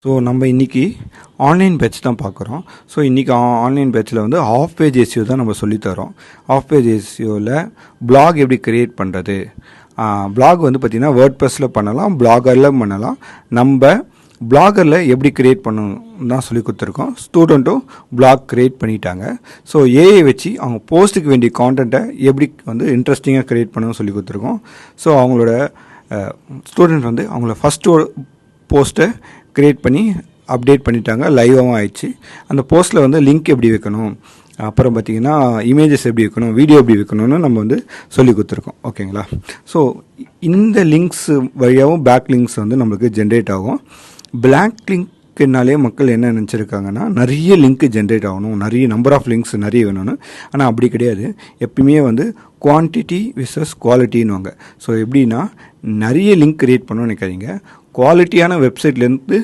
So நம்ம இன்றைக்கி online batch தான் பார்க்குறோம். ஸோ இன்றைக்கி ஆன்லைன் பேட்சில் வந்து ஆஃப் பேஜ் எஸ்இஓ தான் நம்ம சொல்லித்தரோம். ஆஃப் பேஜ் எஸ்இஓவில் பிளாக் எப்படி க்ரியேட் பண்ணுறது, பிளாக் வந்து பார்த்திங்கன்னா வேர்ட்ப்ரெஸ்ஸில் பண்ணலாம், பிளாகரில் பண்ணலாம். நம்ம பிளாகரில் எப்படி க்ரியேட் பண்ணணும் தான் சொல்லி கொடுத்துருக்கோம். ஸ்டூடெண்ட்டும் பிளாக் க்ரியேட் பண்ணிட்டாங்க. ஸோ ஏஐ வச்சு அவங்க போஸ்ட்டுக்கு வேண்டிய கான்டென்ட்டை எப்படி வந்து இன்ட்ரெஸ்டிங்காக க்ரியேட் பண்ணணும்னு சொல்லி கொடுத்துருக்கோம். ஸோ அவங்களோட ஸ்டூடெண்ட் வந்து அவங்கள ஃபஸ்ட்டு போஸ்ட்டை க்ரியேட் பண்ணி அப்டேட் பண்ணிட்டாங்க, லைவாகவும் ஆயிடுச்சு. அந்த போஸ்ட்டில் வந்து லிங்க் எப்படி வைக்கணும், அப்புறம் பார்த்திங்கன்னா இமேஜஸ் எப்படி வைக்கணும், வீடியோ எப்படி வைக்கணும்னு நம்ம வந்து சொல்லி கொடுத்துருக்கோம். ஓகேங்களா? ஸோ இந்த லிங்க்ஸ் வழியாகவும் பேக் லிங்க்ஸ் வந்து நம்மளுக்கு ஜென்ரேட் ஆகும். பிளாக் லிங்க்னாலே மக்கள் என்ன நினச்சிருக்காங்கன்னா நிறைய லிங்க் ஜென்ரேட் ஆகணும், நிறைய நம்பர் ஆஃப் லிங்க்ஸ் நிறைய வேணும்னு. ஆனால் அப்படி கிடையாது. எப்பயுமே வந்து குவான்டிட்டி விசஸ் குவாலிட்டின்னுவாங்க. ஸோ எப்படின்னா நிறைய லிங்க் க்ரியேட் பண்ணணும்னு நினைக்காதீங்க. குவாலிட்டியான வெப்சைட்லேருந்து